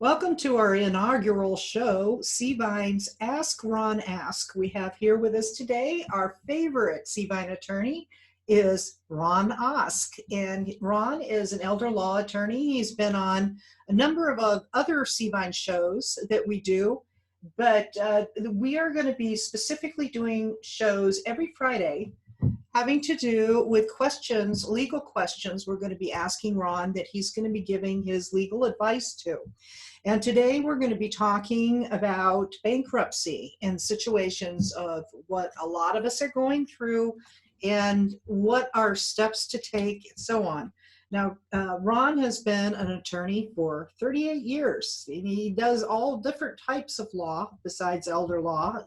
Welcome to our inaugural show, Vine's Ask Ron Ask. We have here with us today our favorite Vine attorney is Ron Ask. And Ron is an elder law attorney. He's been on a number of other Vine shows that we do, but we are going to be specifically doing shows every Friday having to do with questions, legal questions we're going to be asking Ron that he's going to be giving his legal advice to. And today we're going to be talking about bankruptcy and situations of what a lot of us are going through and what are steps to take and so on. Now, Ron has been an attorney for 38 years. And he does all different types of law besides elder law,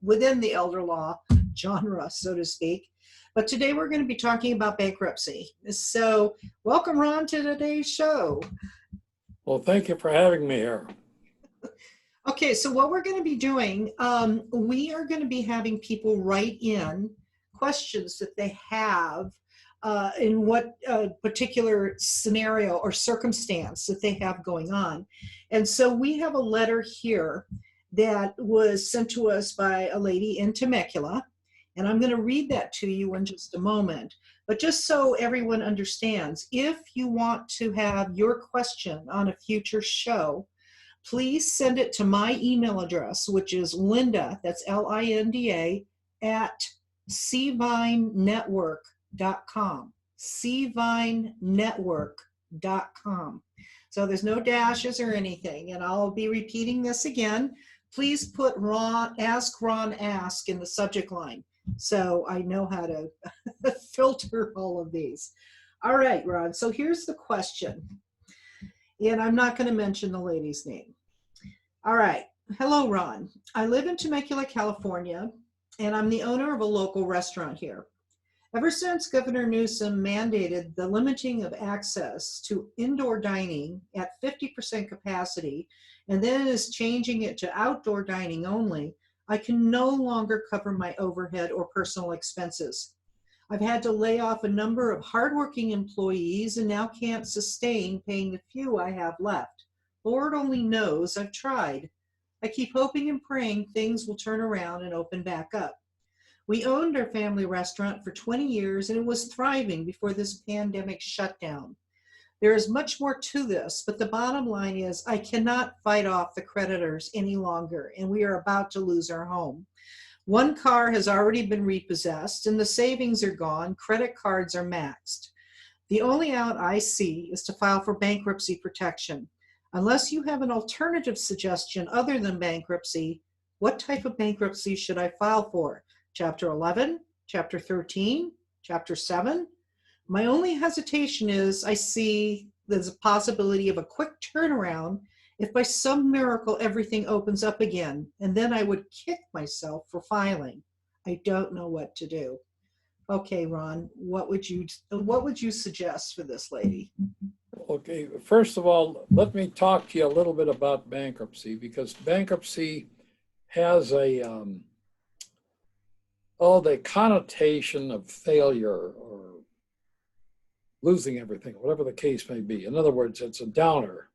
within the elder law genre, so to speak. But today we're going to be talking about bankruptcy. So welcome, Ron, to today's show. Well, thank you for having me here. Okay, so what we're going to be doing, we are going to be having people write in questions that they have in what particular scenario or circumstance that they have going on. And so we have a letter here that was sent to us by a lady in Temecula. And I'm going to read that to you in just a moment. But just so everyone understands, if you want to have your question on a future show, please send it to my email address, which is Linda, that's Linda, at cvinenetwork.com. cvinenetwork.com. So there's no dashes or anything. And I'll be repeating this again. Please put Ask Ron Ask in the subject line, so I know how to filter all of these. All right, Ron, so here's the question. And I'm not going to mention the lady's name. All right. Hello, Ron. I live in Temecula, California, and I'm the owner of a local restaurant here. Ever since Governor Newsom mandated the limiting of access to indoor dining at 50% capacity, and then is changing it to outdoor dining only, I can no longer cover my overhead or personal expenses. I've had to lay off a number of hardworking employees and now can't sustain paying the few I have left. Lord only knows I've tried. I keep hoping and praying things will turn around and open back up. We owned our family restaurant for 20 years and it was thriving before this pandemic shutdown. There is much more to this, but the bottom line is I cannot fight off the creditors any longer, and we are about to lose our home. One car has already been repossessed, and the savings are gone. Credit cards are maxed. The only out I see is to file for bankruptcy protection. Unless you have an alternative suggestion other than bankruptcy, what type of bankruptcy should I file for? Chapter 11, Chapter 13, Chapter 7? My only hesitation is I see there's a possibility of a quick turnaround if by some miracle everything opens up again, and then I would kick myself for filing. I don't know what to do. Okay, Ron, what would you suggest for this lady? Okay, first of all, let me talk to you a little bit about bankruptcy, because bankruptcy has the connotation of failure or losing everything, whatever the case may be. In other words, it's a downer.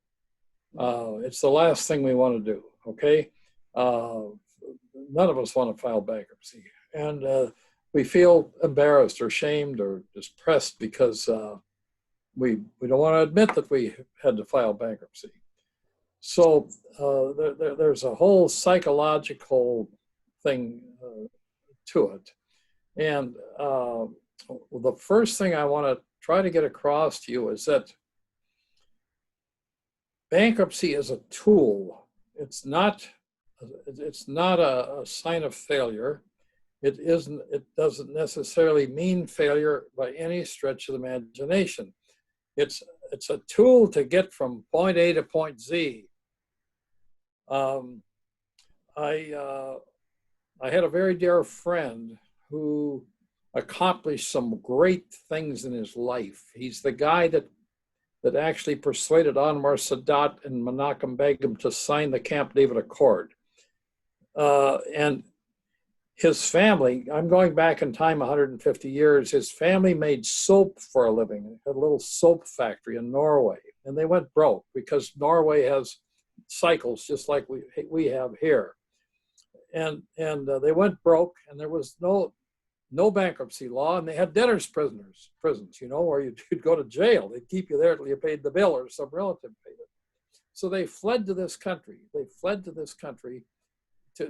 It's the last thing we want to do, okay? None of us want to file bankruptcy. And we feel embarrassed or shamed or distressed because we don't want to admit that we had to file bankruptcy. So there's a whole psychological thing to it. And the first thing I want to try to get across to you is that bankruptcy is a tool. It's not a sign of failure. It doesn't necessarily mean failure by any stretch of the imagination. It's a tool to get from point A to point Z. I had a very dear friend who accomplished some great things in his life. He's the guy that actually persuaded Anwar Sadat and Menachem Begum to sign the Camp David Accord. And his family, I'm going back in time 150 years, his family made soap for a living. They had a little soap factory in Norway, and they went broke because Norway has cycles, just like we have here. And they went broke, and there was no bankruptcy law, and they had debtors' prisons, you know, where you'd go to jail. They'd keep you there till you paid the bill or some relative paid it. So they fled to this country.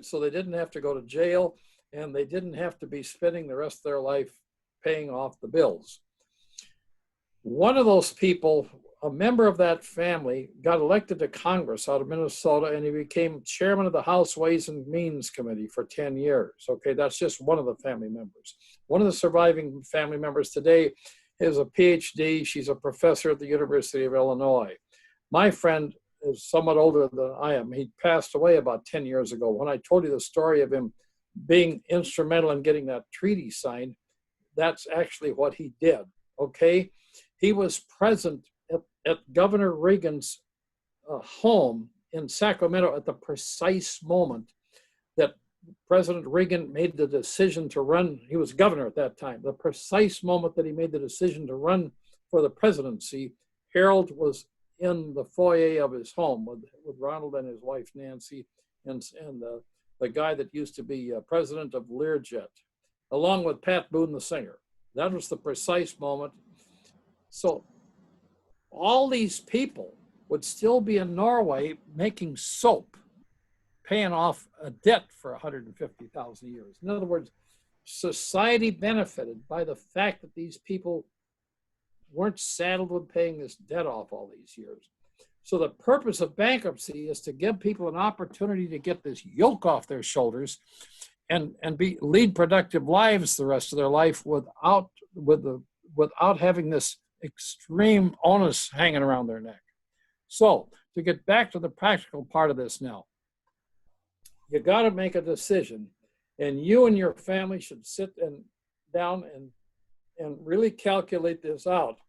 So they didn't have to go to jail, and they didn't have to be spending the rest of their life paying off the bills. One of those people, a member of that family, got elected to Congress out of Minnesota, and he became chairman of the House Ways and Means Committee for 10 years. Okay, that's just one of the family members. One of the surviving family members today is a PhD. She's a professor at the University of Illinois. My friend is somewhat older than I am. He passed away about 10 years ago. When I told you the story of him being instrumental in getting that treaty signed, that's actually what he did, okay? He was present at Governor Reagan's home in Sacramento at the precise moment that President Reagan made the decision to run. He was governor at that time. The precise moment that he made the decision to run for the presidency, Harold was in the foyer of his home with Ronald and his wife Nancy and the guy that used to be president of Learjet, along with Pat Boone, the singer. That was the precise moment. So all these people would still be in Norway making soap, paying off a debt for 150,000 years. In other words, society benefited by the fact that these people weren't saddled with paying this debt off all these years. So the purpose of bankruptcy is to give people an opportunity to get this yoke off their shoulders and lead productive lives the rest of their life without having this extreme onus hanging around their neck. So to get back to the practical part of this now, you got to make a decision, and you and your family should sit down and really calculate this out.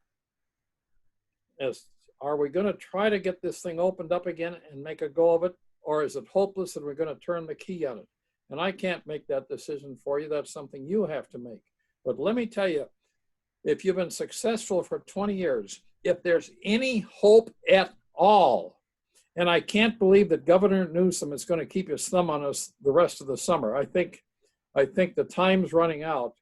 Are we going to try to get this thing opened up again and make a go of it, or is it hopeless and we're going to turn the key on it? And I can't make that decision for you. That's something you have to make. But let me tell you, if you've been successful for 20 years, if there's any hope at all, and I can't believe that Governor Newsom is going to keep his thumb on us the rest of the summer. I think the time's running out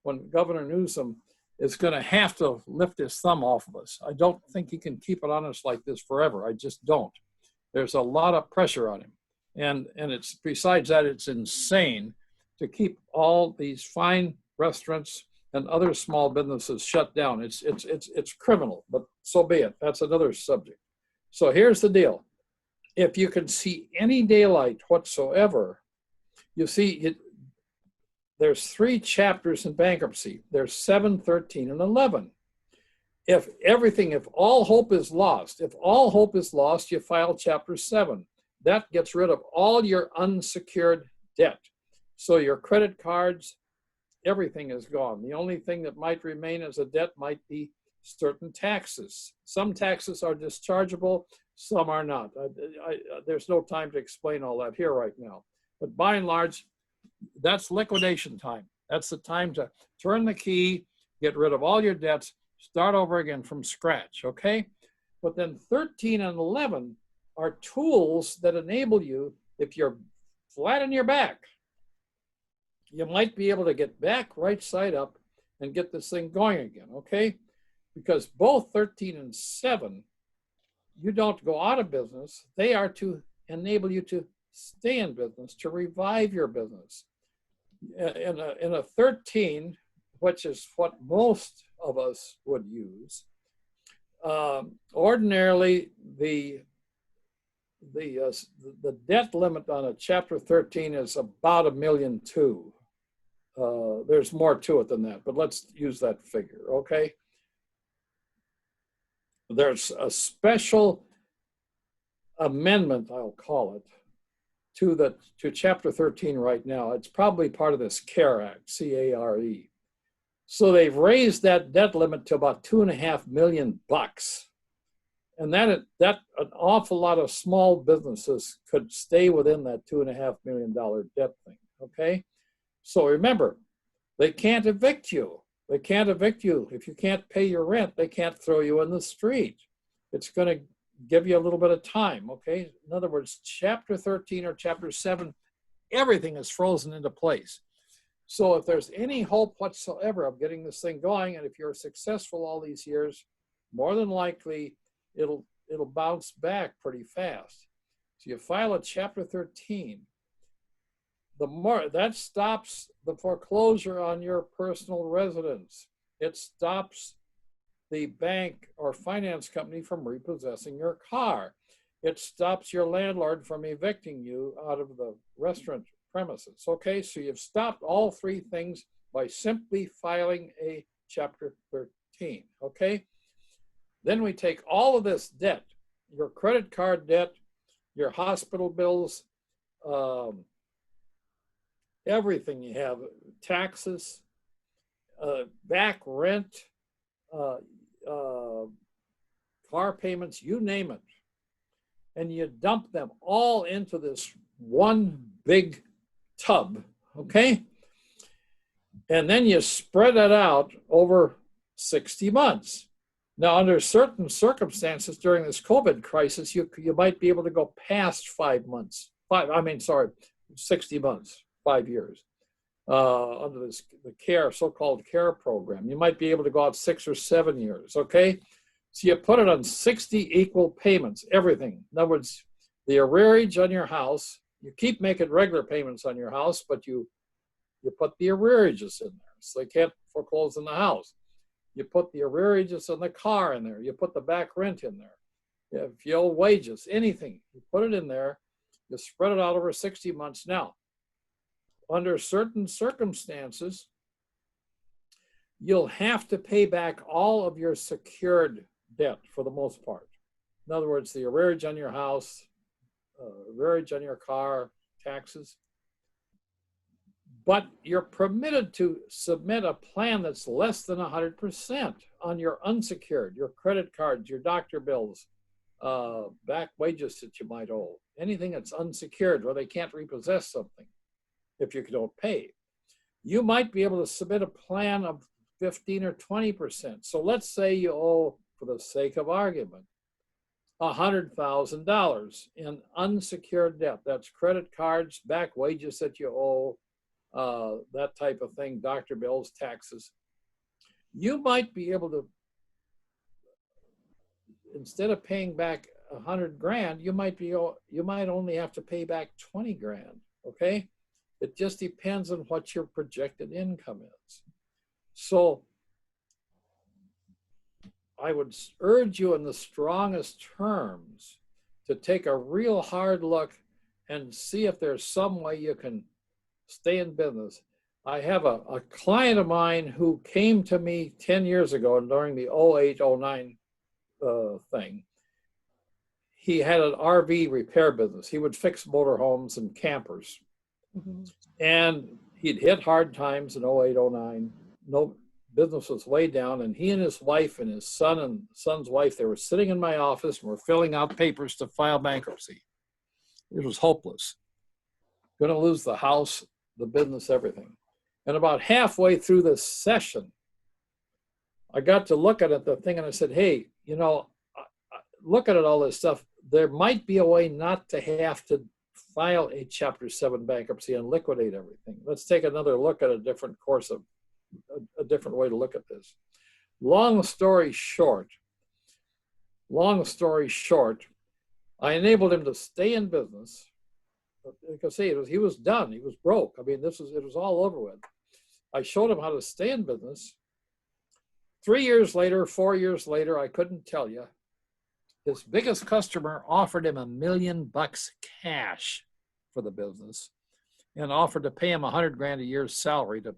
when Governor Newsom is going to have to lift his thumb off of us. I don't think he can keep it on us like this forever. I just don't. There's a lot of pressure on him. And it's, besides that, it's insane to keep all these fine restaurants and other small businesses shut down. It's criminal, but so be it. That's another subject. So here's the deal. If you can see any daylight whatsoever, you see there's 3 chapters in bankruptcy. There's 7, 13, and 11. If all hope is lost, you file chapter 7. That gets rid of all your unsecured debt. So your credit cards, everything is gone. The only thing that might remain as a debt might be certain taxes. Some taxes are dischargeable, some are not. There's no time to explain all that here right now. But by and large, that's liquidation time. That's the time to turn the key, get rid of all your debts, start over again from scratch, okay? But then 13 and 11 are tools that enable you, if you're flat on your back, you might be able to get back right side up and get this thing going again, okay? Because both 13 and 7, you don't go out of business. They are to enable you to stay in business, to revive your business. In a 13, which is what most of us would use, ordinarily the debt limit on a chapter 13 is about $1.2 million. There's more to it than that, but let's use that figure, okay? There's a special amendment, I'll call it, to chapter 13 right now. It's probably part of this CARE Act, C-A-R-E. So they've raised that debt limit to about $2.5 million. And that an awful lot of small businesses could stay within that $2.5 million debt thing, okay? So remember, they can't evict you. They can't evict you. If you can't pay your rent, they can't throw you in the street. It's going to give you a little bit of time, okay? In other words, Chapter 13 or Chapter 7, everything is frozen into place. So if there's any hope whatsoever of getting this thing going, and if you're successful all these years, more than likely it'll bounce back pretty fast. So you file a Chapter 13. The more that stops the foreclosure on your personal residence. It stops the bank or finance company from repossessing your car. It stops your landlord from evicting you out of the restaurant premises. Okay, so you've stopped all three things by simply filing a Chapter 13. Okay, then we take all of this debt, your credit card debt, your hospital bills, everything you have, taxes, back rent, car payments, you name it. And you dump them all into this one big tub, okay? And then you spread it out over 60 months. Now, under certain circumstances during this COVID crisis, you might be able to go past 5 months. 60 months, 5 years. Under this the so-called care program. You might be able to go out 6 or 7 years, okay? So you put it on 60 equal payments, everything. In other words, the arrearage on your house, you keep making regular payments on your house, but you put the arrearages in there, so they can't foreclose on the house. You put the arrearages on the car in there. You put the back rent in there. If you owe wages, anything, you put it in there. You spread it out over 60 months. Now, under certain circumstances, you'll have to pay back all of your secured debt for the most part. In other words, the arrearage on your house, arrearage on your car, taxes. But you're permitted to submit a plan that's less than 100% on your unsecured, your credit cards, your doctor bills, back wages that you might owe, anything that's unsecured where they can't repossess something if you don't pay. You might be able to submit a plan of 15 or 20%. So let's say you owe, for the sake of argument, $100,000 in unsecured debt. That's credit cards, back wages that you owe, that type of thing, doctor bills, taxes. You might be able to, instead of paying back 100 grand, you might only have to pay back 20 grand, okay? It just depends on what your projected income is. So I would urge you in the strongest terms to take a real hard look and see if there's some way you can stay in business. I have a client of mine who came to me 10 years ago during the 08-09 thing. He had an RV repair business. He would fix motorhomes and campers. Mm-hmm. And he'd hit hard times in 08-09. No, business was way down, and he and his wife and his son and son's wife, they were sitting in my office and were filling out papers to file bankruptcy. It was hopeless. Going to lose the house, the business, everything. And about halfway through this session, I got to look at the thing, and I said, hey, look at all this stuff. There might be a way not to have to file a Chapter 7 bankruptcy and liquidate everything. Let's take another look at a different way to look at this. Long story short, I enabled him to stay in business. Because see, he was done. He was broke. I mean, it was all over with. I showed him how to stay in business. 3 years later, 4 years later, I couldn't tell you, his biggest customer offered him $1 million cash for the business and offered to pay him 100 grand a year's salary to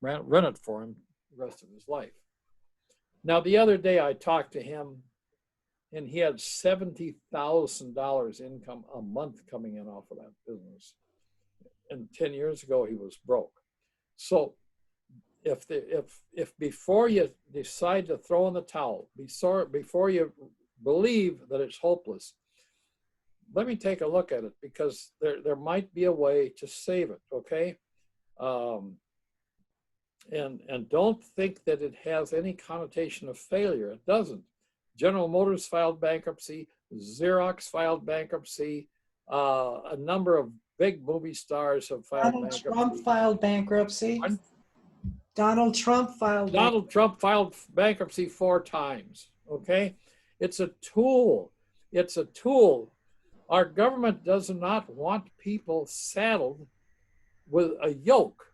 run it for him the rest of his life. Now, the other day I talked to him, and he had $70,000 income a month coming in off of that business. And 10 years ago, he was broke. So if before you decide to throw in the towel, before you believe that it's hopeless, let me take a look at it, because there might be a way to save it, okay? And don't think that it has any connotation of failure. It doesn't. General Motors filed bankruptcy. Xerox filed bankruptcy. A number of big movie stars have filed Donald bankruptcy. Trump filed bankruptcy. Pardon? Donald Trump filed Donald Trump filed bankruptcy 4 times. Okay, it's a tool. It's a tool. Our government does not want people saddled with a yoke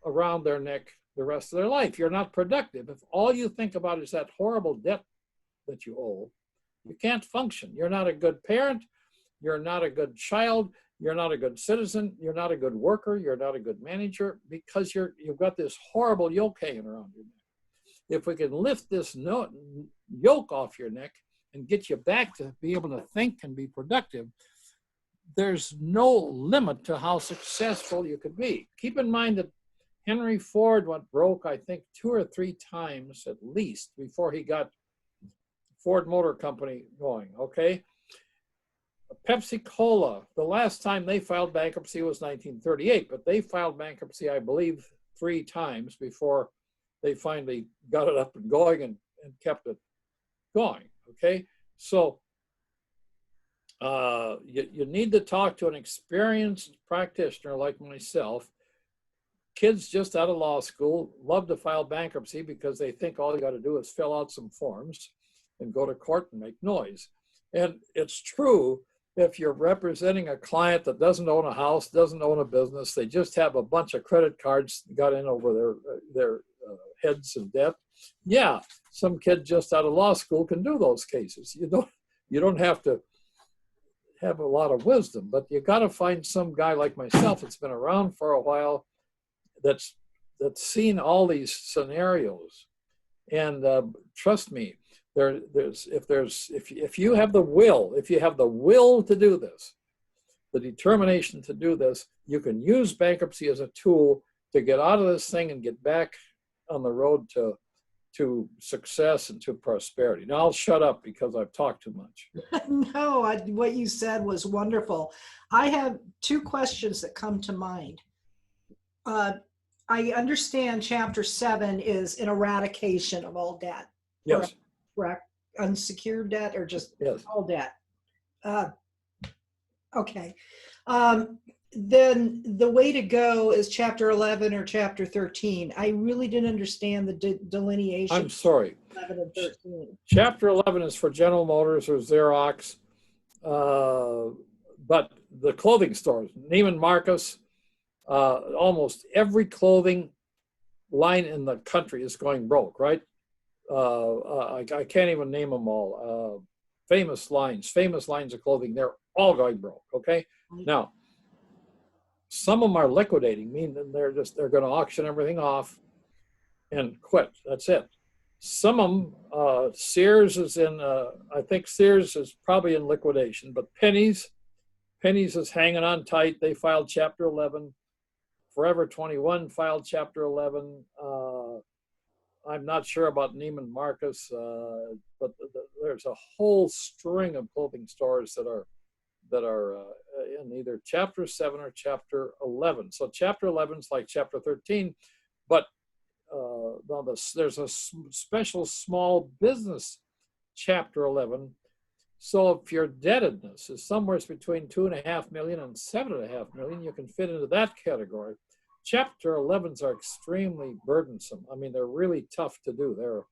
around their neck the rest of their life. You're not productive. If all you think about is that horrible debt that you owe, you can't function. You're not a good parent. You're not a good child. You're not a good citizen. You're not a good worker. You're not a good manager because you've got this horrible yoke hanging around your neck. If we can lift this yoke off your neck and get you back to be able to think and be productive, there's no limit to how successful you could be. Keep in mind that Henry Ford went broke, I think, 2 or 3 times at least before he got Ford Motor Company going, okay? Pepsi Cola, the last time they filed bankruptcy was 1938, but they filed bankruptcy, I believe, 3 times before they finally got it up and going and kept it going, okay? So you need to talk to an experienced practitioner like myself. Kids just out of law school love to file bankruptcy because they think all you got to do is fill out some forms and go to court and make noise. And it's true if you're representing a client that doesn't own a house, doesn't own a business, they just have a bunch of credit cards got in over their heads in debt. Yeah, some kid just out of law school can do those cases. You don't have to have a lot of wisdom, but you got to find some guy like myself that's been around for a while, that's seen all these scenarios. And trust me, if you have the will to do this, the determination to do this, you can use bankruptcy as a tool to get out of this thing and get back on the road to success and to prosperity. Now I'll shut up because I've talked too much. No, what you said was wonderful. I have 2 questions that come to mind. I understand Chapter 7 is an eradication of all debt. Yes. Correct. Unsecured debt or just yes. all debt. Okay. Then the way to go is Chapter 11 or Chapter 13. I really didn't understand the delineation. I'm sorry. 11 and 13. Chapter 11 is for General Motors or Xerox, but the clothing stores, Neiman Marcus, almost every clothing line in the country is going broke, right? I can't even name them all. Famous lines of clothing, they're all going broke, okay? Now, some of them are liquidating, meaning they're going to auction everything off and quit. That's it. Some of them, Sears is I think Sears is probably in liquidation, but Penny's is hanging on tight. They filed Chapter 11. Forever 21 filed Chapter 11. I'm not sure about Neiman Marcus, but there's a whole string of clothing stores that are in either Chapter 7 or Chapter 11. So Chapter 11 is like Chapter 13, but there's a special small business Chapter 11. So if your indebtedness is somewhere between $2.5 million and $7.5 million, you can fit into that category. Chapter 11s are extremely burdensome. I mean, they're really tough to do.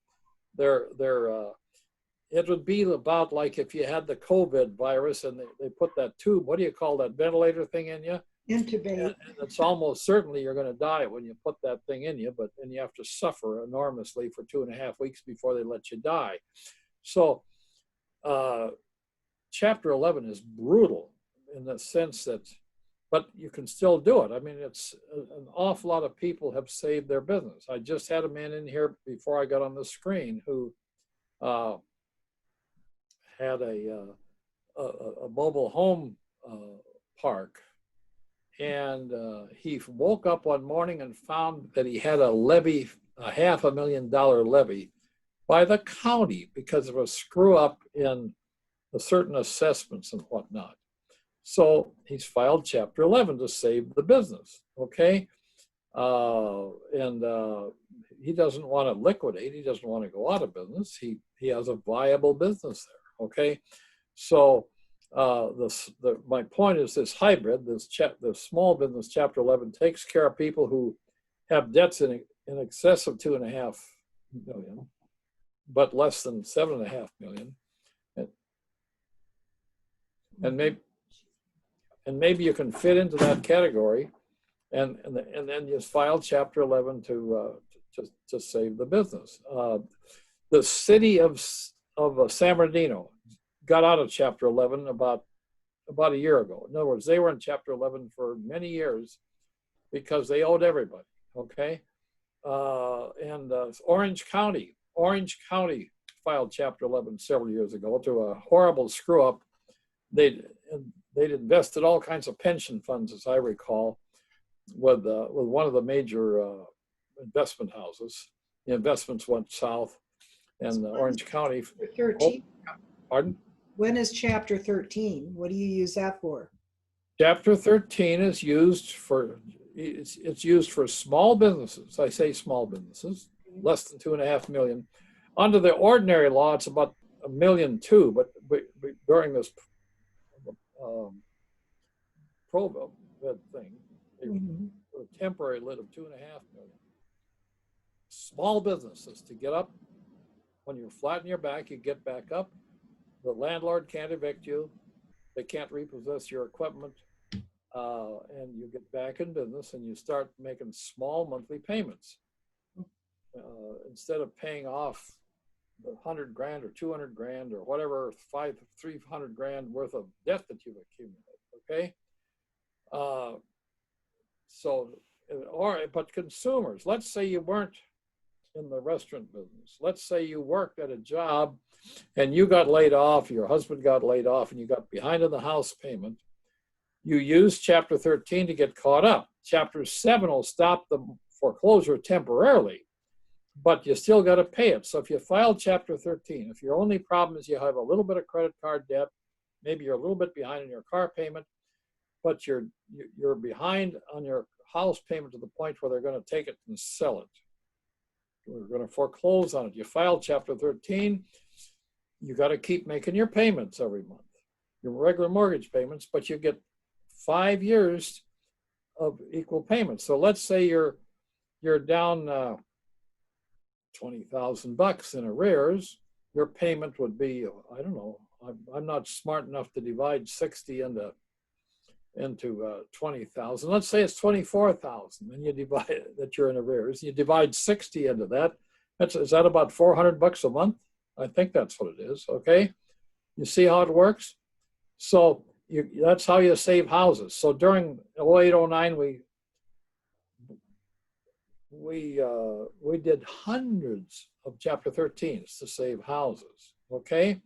It would be about like if you had the COVID virus and they put that tube, what do you call that ventilator thing in you? Intubate. And it's almost certainly you're going to die when you put that thing in you, and you have to suffer enormously for 2.5 weeks before they let you die. So Chapter 11 is brutal in the sense that, but you can still do it. I mean, it's an awful lot of people have saved their business. I just had a man in here before I got on the screen who had a mobile home park, and he woke up one morning and found that he had a levy, a $500,000 levy by the county because of a screw up in the certain assessments and whatnot. So he's filed Chapter 11 to save the business, okay? He doesn't want to liquidate. He doesn't want to go out of business. He has a viable business there, okay? So my point is this hybrid, the small business Chapter 11 takes care of people who have debts in excess of 2.5 million, but less than 7.5 million, and maybe you can fit into that category, and then you file Chapter 11 to save the business. The city of San Bernardino got out of Chapter 11 about a year ago. In other words, they were in Chapter 11 for many years because they owed everybody. Okay, and Orange County filed Chapter 11 several years ago to a horrible screw up. They'd invested all kinds of pension funds, as I recall, with one of the major investment houses. The investments went south, and Orange County. 13. Pardon? When is Chapter 13? What do you use that for? Chapter 13 is used for it's used for small businesses. I say small businesses, less than 2.5 million. Under the ordinary law, it's about 1.2 million, but during this program thing, a temporary limit of 2.5 million. Small businesses to get up. When you're flat on your back, you get back up. The landlord can't evict you. They can't repossess your equipment. And you get back in business and you start making small monthly payments. Instead of paying off the 100 grand or 200 grand or whatever, 300 grand worth of debt that you've accumulated, okay? But consumers, let's say you weren't in the restaurant business. Let's say you worked at a job and you got laid off, your husband got laid off, and you got behind in the house payment. You use Chapter 13 to get caught up. Chapter 7 will stop the foreclosure temporarily, but you still got to pay it. So if you file Chapter 13, if your only problem is you have a little bit of credit card debt, maybe you're a little bit behind in your car payment, but you're behind on your house payment to the point where they're going to take it and sell it. We're going to foreclose on it. You file Chapter 13, you got to keep making your payments every month, your regular mortgage payments, but you get 5 years of equal payments. So let's say you're down $20,000 in arrears. Your payment would be, I don't know, I'm not smart enough to divide 60 into 20,000. Let's say it's 24,000, and you divide that you're in arrears. You divide 60 into that. Is that about $400 a month? I think that's what it is. Okay, you see how it works. So that's how you save houses. So during 0809, we did hundreds of Chapter 13s to save houses. Okay,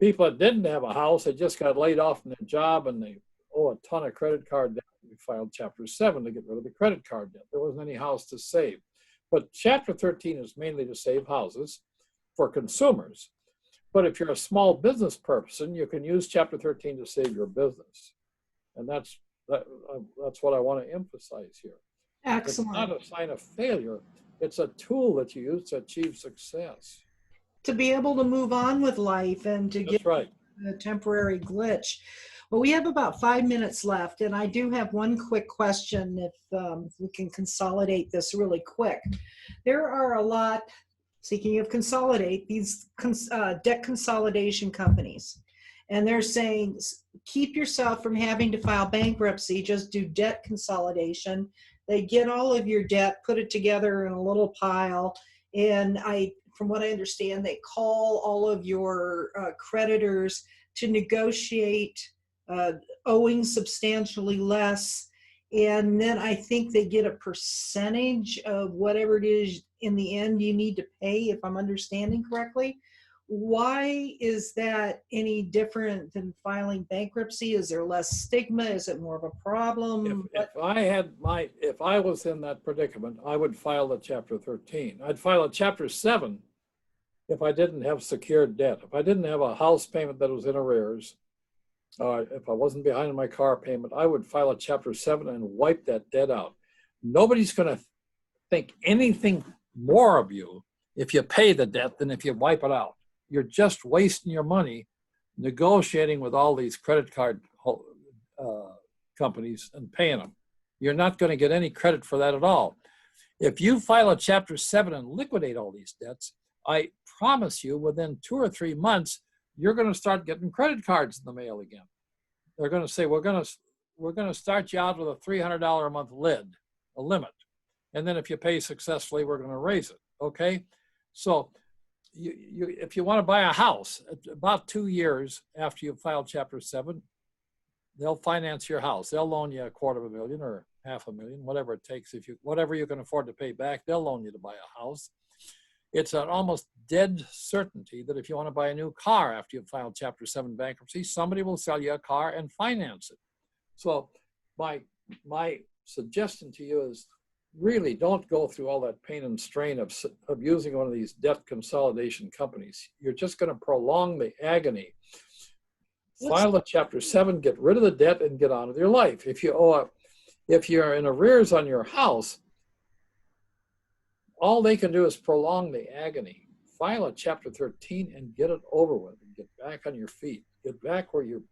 people that didn't have a house, they just got laid off from their job and they owe a ton of credit card debt. We filed Chapter 7 to get rid of the credit card debt. There wasn't any house to save. But Chapter 13 is mainly to save houses for consumers. But if you're a small business person, you can use Chapter 13 to save your business. And that's what I want to emphasize here. Excellent. It's not a sign of failure. It's a tool that you use to achieve success. To be able to move on with life and to get a temporary glitch. Well, we have about 5 minutes left, and I do have one quick question if we can consolidate this really quick. There are a lot, speaking of consolidate, these debt consolidation companies, and they're saying keep yourself from having to file bankruptcy, just do debt consolidation. They get all of your debt, put it together in a little pile, and from what I understand, they call all of your creditors to negotiate owing substantially less, and then I think they get a percentage of whatever it is in the end you need to pay, if I'm understanding correctly. Why is that any different than filing bankruptcy? Is there less stigma? Is it more of a problem? If I was in that predicament, I would file a Chapter 13. I'd file a Chapter 7 if I didn't have secured debt. If I didn't have a house payment that was in arrears, if I wasn't behind in my car payment, I would file a Chapter 7 and wipe that debt out. Nobody's going to think anything more of you if you pay the debt than if you wipe it out. You're just wasting your money negotiating with all these credit card companies and paying them. You're not going to get any credit for that at all. If you file a Chapter 7 and liquidate all these debts, I promise you within 2 or 3 months, you're going to start getting credit cards in the mail again. They're going to say, we're going to start you out with a $300 a month a limit. And then if you pay successfully, we're going to raise it. Okay? So if you want to buy a house, about 2 years after you file Chapter 7, they'll finance your house. They'll loan you $250,000 or $500,000, whatever it takes. Whatever you can afford to pay back, they'll loan you to buy a house. It's an almost dead certainty that if you want to buy a new car after you've filed Chapter 7 bankruptcy, somebody will sell you a car and finance it. So my suggestion to you is really don't go through all that pain and strain of using one of these debt consolidation companies. You're just going to prolong the agony. File a Chapter 7, get rid of the debt, and get on with your life. If you're in arrears on your house, all they can do is prolong the agony. File a Chapter 13 and get it over with and get back on your feet. Get back where you're.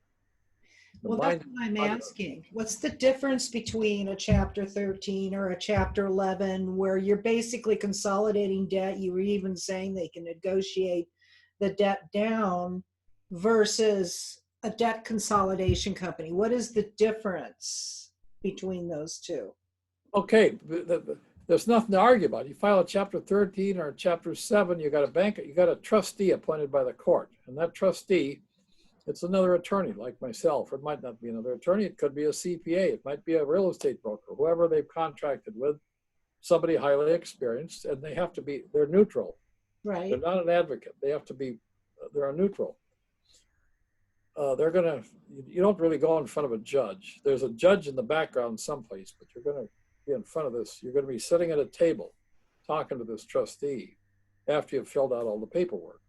Well, that's what I'm asking. What's the difference between a Chapter 13 or a Chapter 11 where you're basically consolidating debt? You were even saying they can negotiate the debt down versus a debt consolidation company. What is the difference between those two? Okay, there's nothing to argue about. You file a Chapter 13 or a Chapter 7, you got a trustee appointed by the court, and that trustee, it's another attorney like myself. It might not be another attorney. It could be a CPA. It might be a real estate broker, whoever they've contracted with, somebody highly experienced, and they're neutral. Right. They're not an advocate. They're a neutral. You don't really go in front of a judge. There's a judge in the background someplace, but you're going to be in front of this. You're going to be sitting at a table talking to this trustee after you've filled out all the paperwork.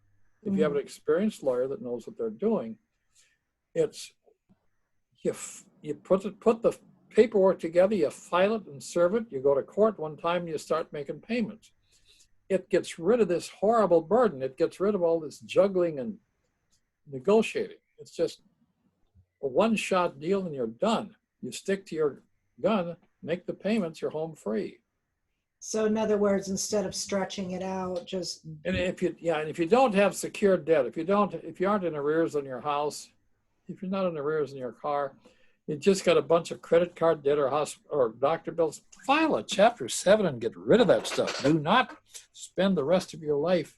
If you have an experienced lawyer that knows what they're doing, it's you put the paperwork together, you file it and serve it, you go to court one time and you start making payments. It gets rid of this horrible burden. It gets rid of all this juggling and negotiating. It's just a one-shot deal and you're done. You stick to your gun, make the payments, you're home free. So in other words, instead of stretching it out, just. And if you don't have secured debt, if you aren't in arrears on your house, if you're not in arrears in your car, you just got a bunch of credit card debt or doctor bills, file a Chapter 7 and get rid of that stuff. Do not spend the rest of your life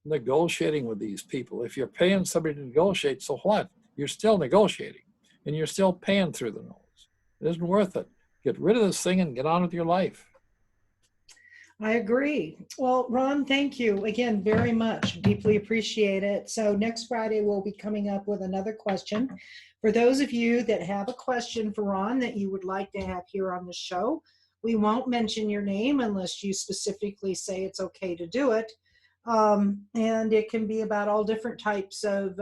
negotiating with these people. If you're paying somebody to negotiate, so what? You're still negotiating and you're still paying through the nose. It isn't worth it. Get rid of this thing and get on with your life. I agree. Well, Ron, thank you again very much. Deeply appreciate it. So next Friday, we'll be coming up with another question. For those of you that have a question for Ron that you would like to have here on the show, we won't mention your name unless you specifically say it's okay to do it. And it can be about all different types of,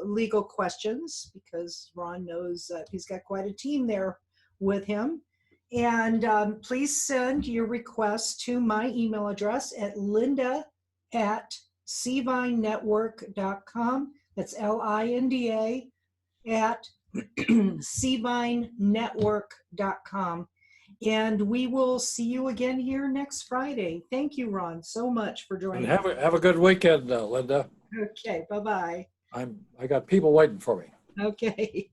legal questions, because Ron knows he's got quite a team there with him. And please send your requests to my email address at linda@cvinenetwork.com. That's LINDA at cvinenetwork.com. And we will see you again here next Friday. Thank you, Ron, so much for joining. And have a good weekend, Linda. Okay, bye-bye. I got people waiting for me. Okay.